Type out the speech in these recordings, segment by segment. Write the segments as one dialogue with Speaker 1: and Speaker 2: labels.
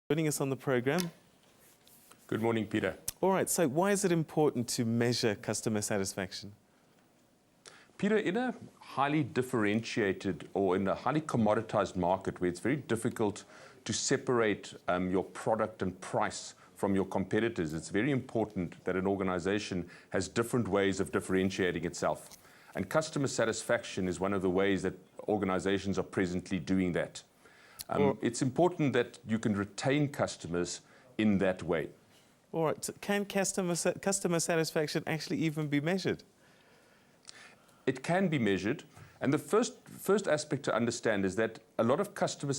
Speaker 1: Joining us on the program.
Speaker 2: Good morning, Peter.
Speaker 1: All right, so why is it important to measure customer satisfaction?
Speaker 2: Peter, in a highly differentiated or in a highly commoditized market where it's very difficult to separate your product and price from your competitors, it's very important that an organization has different ways of differentiating itself. And customer satisfaction is one of the ways that organizations are presently doing that. It's important that you can retain customers in that way.
Speaker 1: All right, so can customer satisfaction actually even be measured?
Speaker 2: It can be measured, and the first aspect to understand is that a lot of customer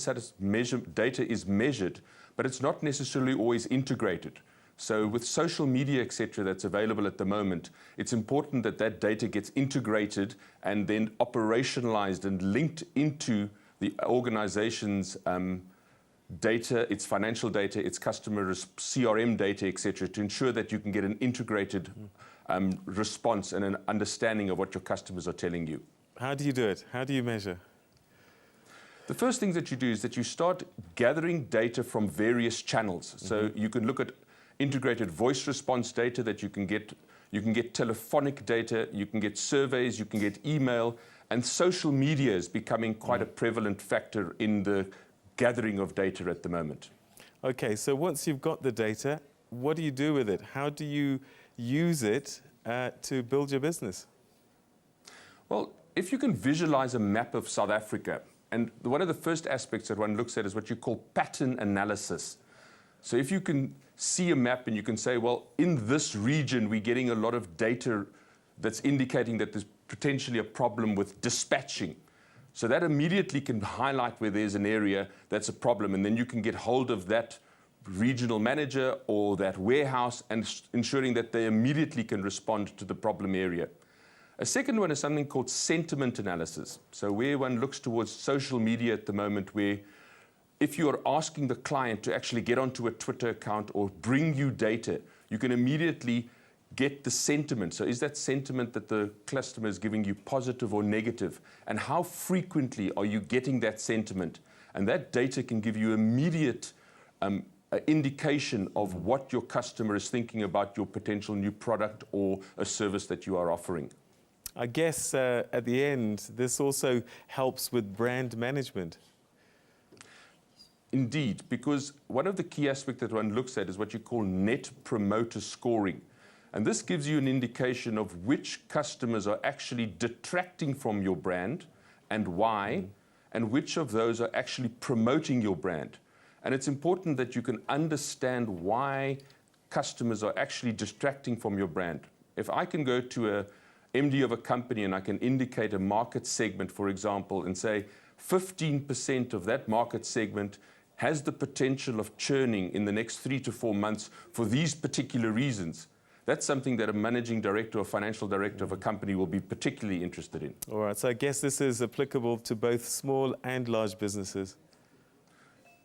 Speaker 2: data is measured, but it's not necessarily always integrated. So with social media, etc., that's available at the moment, it's important that that data gets integrated and then operationalized and linked into the organization's data, its financial data, its customer CRM data, etc., to ensure that you can get an integrated response and an understanding of what your customers are telling you.
Speaker 1: How do you do it? How do you measure?
Speaker 2: The first thing that you do is that you start gathering data from various channels. So you can look at integrated voice response data that you can get. You can get telephonic data, you can get surveys, you can get email, and social media is becoming quite a prevalent factor in the gathering of data at the moment.
Speaker 1: Okay, so once you've got the data, what do you do with it? How do you use it to build your business?
Speaker 2: Well, if you can visualize a map of South Africa, and one of the first aspects that one looks at is what you call pattern analysis. So if you can see a map and you can say, well, in this region, we're getting a lot of data that's indicating that there's potentially a problem with dispatching. So that immediately can highlight where there's an area that's a problem, and then you can get hold of that regional manager or that warehouse and ensuring that they immediately can respond to the problem area. A second one is something called sentiment analysis. So where one looks towards social media at the moment, where if you are asking the client to actually get onto a Twitter account or bring you data, you can immediately get the sentiment. So is that sentiment that the customer is giving you positive or negative? And how frequently are you getting that sentiment? And that data can give you immediate indication of what your customer is thinking about your potential new product or a service that you are offering.
Speaker 1: I guess at the end, this also helps with brand management.
Speaker 2: Indeed, because one of the key aspects that one looks at is what you call net promoter scoring. And this gives you an indication of which customers are actually detracting from your brand and why, and which of those are actually promoting your brand. And it's important that you can understand why customers are actually distracting from your brand. If I can go to a MD of a company and I can indicate a market segment, for example, and say 15% of that market segment has the potential of churning in the next 3 to 4 months for these particular reasons, that's something that a managing director or financial director of a company will be particularly interested in.
Speaker 1: All right, so I guess this is applicable to both small and large businesses.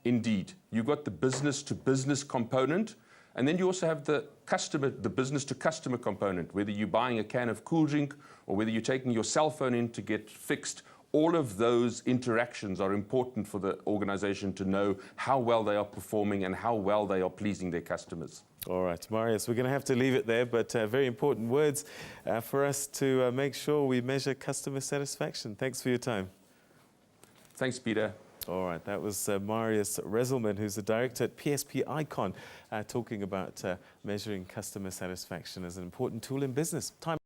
Speaker 2: Indeed. You've got the business-to-business component, and then you also have the business-to-customer component, whether you're buying a can of cool drink or whether you're taking your cell phone in to get fixed. All of those interactions are important for the organization to know how well they are performing and how well they are pleasing their customers.
Speaker 1: All right, Marius, we're going to have to leave it there, but very important words for us to make sure we measure customer satisfaction. Thanks for your time.
Speaker 2: Thanks, Peter.
Speaker 1: All right, that was Marius Rezelman, who's the director at PSP Icon, talking about measuring customer satisfaction as an important tool in business. Time